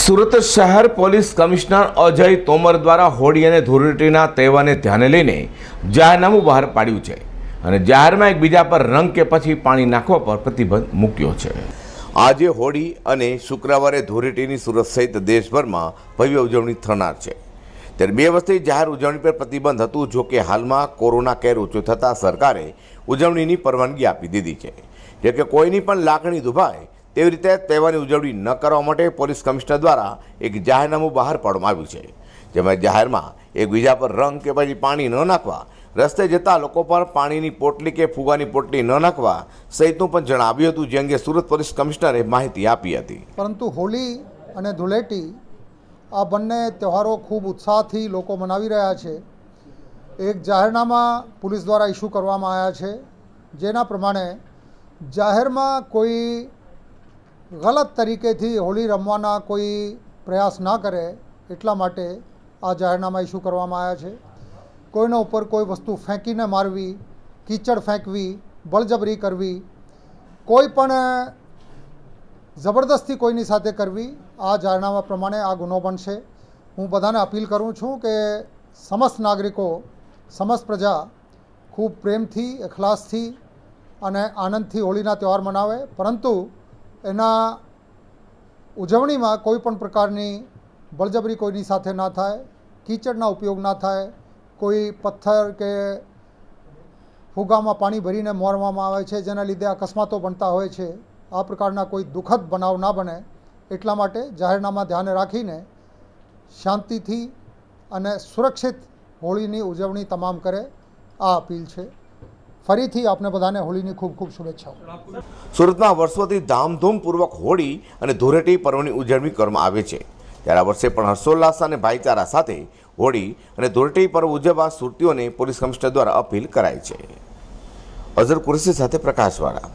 સુરત શહેર police commissioner Ajay Tomar દ્વારા હોળી અને ધૂળેટીના તહેવારને ધ્યાને લઈને જાહેરનામું બહાર પાડ્યું છે અને જાહેરમાં એકબીજા પર રંગ કે પછી પાણી નાખવા પર પ્રતિબંધ મૂક્યો છે। આજે હોળી અને શુક્રવારે ધૂળેટીની સુરત સહિત દેશભરમાં ભવ્ય ઉજવણી થનાર છે। ત્યારે 2 વર્ષથી જાહેર ઉજવણી પર પ્રતિબંધ હતું। જો કે હાલમાં કોરોના કેર ઓછો થતાં સરકારે ઉજવણીની પરવાનગી આપી દીધી છે। જે કે કોઈની પણ લાગણી દુભાય તેવી રીતે તહેવારની ઉજવણી ન કરવા માટે પોલીસ કમિશનર દ્વારા એક જાહેરનામું બહાર પાડવામાં આવ્યું છે, જેમાં જાહેરમાં એકબીજા પર રંગ કે પછી પાણી ન નાખવા, રસ્તે જતા લોકો પર પાણીની પોટલી કે ફુગાની પોટલી ન નાખવા સહિતનું પણ જણાવ્યું હતું, જે અંગે સુરત પોલીસ કમિશનરે માહિતી આપી હતી। પરંતુ હોળી અને ધૂળેટી આ બંને તહેવારો ખૂબ ઉત્સાહથી લોકો મનાવી રહ્યા છે। એક જાહેરનામા પોલીસ દ્વારા ઇસ્યુ કરવામાં આવ્યા છે, જેના પ્રમાણે જાહેરમાં કોઈ ગલત તરીકેથી હોળી રમવાના કોઈ પ્રયાસ ના કરે એટલા માટે આ જાહેરનામા ઇસ્યુ કરવામાં આવ્યા છે। કોઈના ઉપર કોઈ વસ્તુ ફેંકીને મારવી, કીચડ ફેંકવી, બળજબરી કરવી, કોઈ પણ જબરદસ્તી કોઈની સાથે કરવી આ જાહેરનામા પ્રમાણે આ ગુનો બનશે। હું બધાને અપીલ કરું છું કે સમસ્ત નાગરિકો, સમસ્ત પ્રજા ખૂબ પ્રેમથી, એખલાસથી અને આનંદથી હોળીના તહેવાર મનાવે, પરંતુ એના ઉજવણીમાં કોઈ પણ પ્રકારની બળજબરી કોઈની સાથે ના થાય, કીચડના ઉપયોગ ના થાય, કોઈ પથ્થર કે ફુગામાં પાણી ભરીને મારવામાં આવે છે જેના લીધે અકસ્માતો બનતા હોય છે। આ પ્રકારના કોઈ દુઃખદ બનાવ ના બને એટલા માટે જાહેરનામા ધ્યાને રાખીને શાંતિથી અને સુરક્ષિત હોળીની ઉજવણી તમામ કરે આ અપીલ છે। ફરીથી આપને બધાને હોળીની ખૂબ ખૂબ શુભેચ્છાઓ। સુરતમાં વર્ષોથી ધામધૂમપૂર્વક હોળી અને ધૂળેટી પર્વની ઉજવણી કરવામાં આવે છે, ત્યારે આ વર્ષે પણ હર્ષોલ્લાસ અને ભાઈચારા સાથે હોળી અને ધૂળેટી પર્વ ઉજવવા સુરતીઓને પોલીસ કમિશનર દ્વારા અપીલ કરાઈ છે। અઝર કુરેશી સાથે પ્રકાશવાળા।